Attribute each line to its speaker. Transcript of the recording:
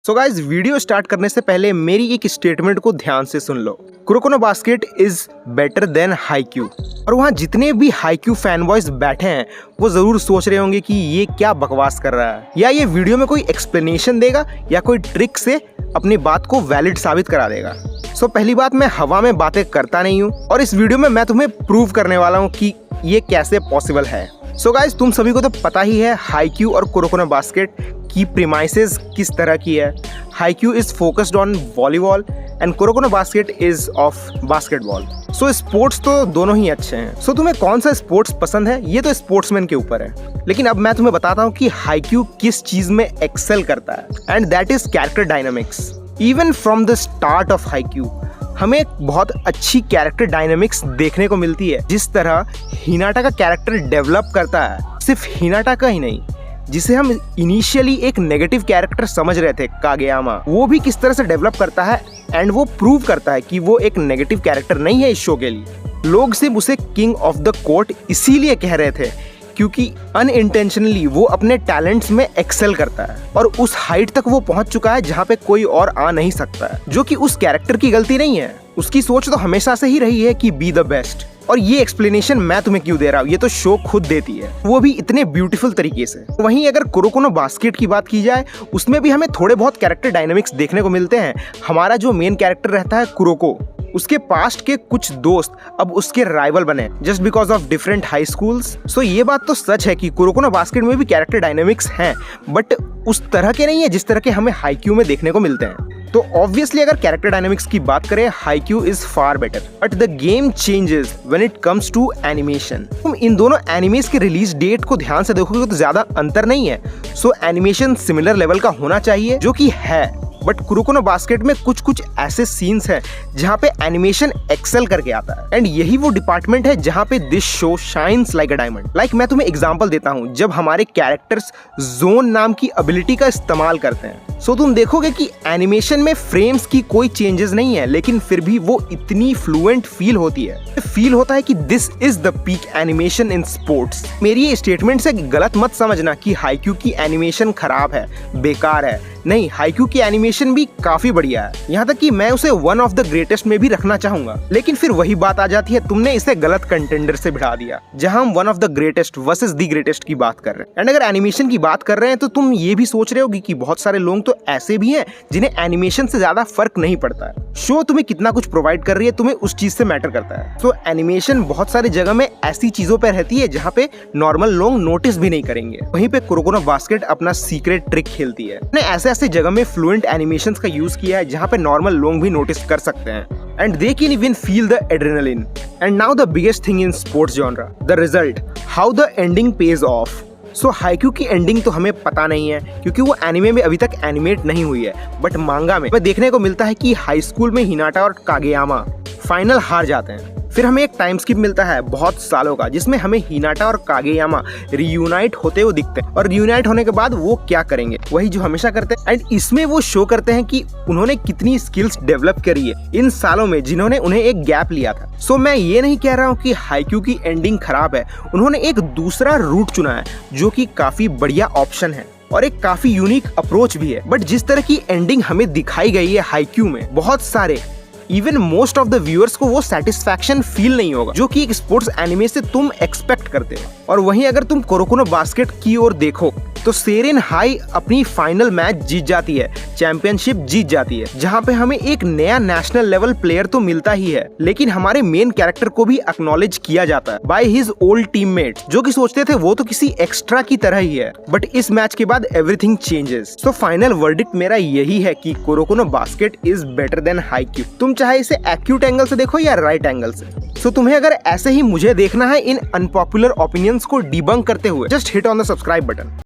Speaker 1: So guys, video start करने से पहले मेरी एक स्टेटमेंट को ध्यान से सुन लो। Kuroko no Basket is better than Haikyuu. और वहाँ जितने भी हाईक्यू फैन बॉयज बैठे हैं वो जरूर सोच रहे होंगे कि ये क्या बकवास कर रहा है, या ये वीडियो में कोई एक्सप्लेनेशन देगा या कोई ट्रिक से अपनी बात को वैलिड साबित करा देगा। सो पहली बात, मैं हवा में बातें करता नहीं हूँ और इस वीडियो में मैं तुम्हें प्रूव करने वाला हूँ कि ये कैसे पॉसिबल है। सो गाइस, तुम सभी को तो पता ही है हाईक्यू और कुरोको नो बास्केट की प्रीमाइसेस किस तरह की है। Haikyu is focused on volleyball and Kuroko no Basket is of basketball. So sports तो दोनों ही अच्छे हैं। सो तुम्हें कौन सा स्पोर्ट्स पसंद है ये तो स्पोर्ट्समैन के ऊपर है, लेकिन अब मैं तुम्हें बताता हूँ कि हाईक्यू किस चीज में एक्सेल करता है, and that is character dynamics. Even from the start of Haikyu हमें बहुत अच्छी कैरेक्टर डायनामिक्स देखने को मिलती है। जिस तरह हिनाटा का कैरेक्टर डेवलप करता है, सिर्फ हिनाटा का ही नहीं, जिसे हम इनिशियली एक नेगेटिव कैरेक्टर समझ रहे थे कागेयामा, वो भी किस तरह से डेवलप करता है एंड वो प्रूव करता है कि वो एक नेगेटिव कैरेक्टर नहीं है इस शो के लिए। लोग सिर्फ उसे किंग ऑफ द कोर्ट इसीलिए कह रहे थे क्योंकि अनइंटेंशनली वो अपने टैलेंट्स में एक्सेल करता है और उस हाइट तक वो पहुंच चुका है जहां पे कोई और आ नहीं सकता है, जो कि उस कैरेक्टर की गलती नहीं है। उसकी सोच तो हमेशा से ही रही है कि बी द बेस्ट। और ये एक्सप्लेनेशन मैं तुम्हें क्यों दे रहा हूँ, ये तो शो खुद देती है, वो भी इतने ब्यूटीफुल तरीके से। वहीं अगर कुरोको नो बास्केट की बात की जाए, उसमें भी हमें थोड़े बहुत कैरेक्टर डायनामिक्स देखने को मिलते हैं। हमारा जो मेन कैरेक्टर रहता है कुरोको, उसके पास्ट के कुछ दोस्त अब उसके राइवल बने just because of different high schools. So ये बात तो सच है कि कुरोको नो बास्केट में भी कैरेक्टर डायनामिक्स हैं, बट उस तरह के नहीं है जिस तरह के हमें हाईक्यू में देखने को मिलते हैं। तो ऑब्वियसली अगर कैरेक्टर डायनामिक्स की बात करें, Haikyuu is far better, but the game changes when it comes to animation. तुम इन दोनों एनिमेस के रिलीज डेट को ध्यान से देखोगे तो ज्यादा अंतर नहीं है। सो एनिमेशन सिमिलर लेवल का होना चाहिए, जो कि है, बट कुरोको नो बास्केट में कुछ कुछ ऐसे सीन्स हैं जहाँ पे एनिमेशन एक्सेल करके आता है, एंड यही वो डिपार्टमेंट है जहाँ पे this show shines like a diamond. Like मैं तुम्हें एग्जांपल देता हूँ, जब हमारे कैरेक्टर्स जोन नाम की एबिलिटी का इस्तेमाल करते हैं, सो तुम देखोगे कि एनिमेशन में फ्रेम्स की कोई चेंजेस नहीं है, लेकिन फिर भी वो इतनी फ्लुएंट फील होती है। फील होता है कि this is the peak animation in sports. मेरी ये स्टेटमेंट से गलत मत समझना कि हाईक्यू की एनिमेशन खराब है, बेकार है। नहीं, हाईक्यू की एनिमेशन भी काफी बढ़िया है, यहाँ तक कि मैं उसे वन ऑफ द ग्रेटेस्ट में भी रखना चाहूंगा। लेकिन फिर वही बात आ जाती है, तुमने इसे गलत कंटेंडर से भिड़ा दिया, जहां हम one of the greatest versus the greatest की बात कर रहे हैं। एंड अगर एनिमेशन की बात कर रहे हैं तो तुम ये भी सोच रहे होगी कि बहुत सारे लोग तो ऐसे भी हैं जिन्हें एनिमेशन से ज्यादा फर्क नहीं पड़ता है। शो तुम्हें कितना कुछ प्रोवाइड कर रही है, तुम्हें उस चीज से मैटर करता है। सो एनिमेशन बहुत सारी जगह में ऐसी चीजों पर रहती है जहाँ पे नॉर्मल लोग नोटिस भी नहीं करेंगे। वहीं पे कुरोको नो बास्केट अपना सीक्रेट ट्रिक खेलती है। ऐसे जगह में फ्लुएंट एनिमेशंस का यूज किया है जहाँ पे नॉर्मल लोग भी नोटिस कर सकते हैं, and they can even feel the adrenaline. And now the biggest thing in sports genre, the result, how the ending page of. So Haikyu की एंडिंग तो हमें पता नहीं है क्योंकि वो एनिमे में अभी तक एनिमेट नहीं हुई है, बट मांगा में देखने को मिलता है कि हाई स्कूल में हिनाटा और कागेयामा फाइनल हार जाते हैं। फिर हमें एक टाइम स्किप मिलता है बहुत सालों का, जिसमें हमें हिनाटा और कागेयामा रियूनाइट होते हुए दिखते हैं, और रियूनाइट होने के बाद वो क्या करेंगे, वही जो हमेशा करते हैं। एंड इसमें वो शो करते हैं कि उन्होंने कितनी स्किल्स डेवलप करी है इन सालों में जिन्होंने उन्हें एक गैप लिया था। सो मैं ये नहीं कह रहा हूँ कि हाईक्यू की एंडिंग खराब है, उन्होंने एक दूसरा रूट चुना है जो कि काफी बढ़िया ऑप्शन है और एक काफी यूनिक अप्रोच भी है। बट जिस तरह की एंडिंग हमें दिखाई गई है हाईक्यू में, बहुत सारे even most of the viewers को वो सेटिस्फैक्शन फील नहीं होगा जो कि एक स्पोर्ट्स एनिमे से तुम एक्सपेक्ट करते हो। और वहीं अगर तुम कुरोको नो बास्केट की ओर देखो तो सेरेन हाई अपनी फाइनल मैच जीत जाती है, चैंपियनशिप जीत जाती है, जहां पे हमें एक नया नेशनल लेवल प्लेयर तो मिलता ही है, लेकिन हमारे मेन कैरेक्टर को भी एक्नॉलेज किया जाता है बाय हिज ओल्ड टीममेट, जो कि सोचते थे वो तो किसी एक्स्ट्रा की तरह ही है। बट इस मैच के बाद everything changes. So final verdict मेरा यही है कि Kuroko no Basket is better than Haikyuu. तुम चाहे इसे एक्यूट एंगल से देखो या राइट एंगल से। सो तुम्हें अगर ऐसे ही मुझे देखना है इन अनपॉपुलर ओपिनियंस को डिबंक करते हुए, just hit on the subscribe button.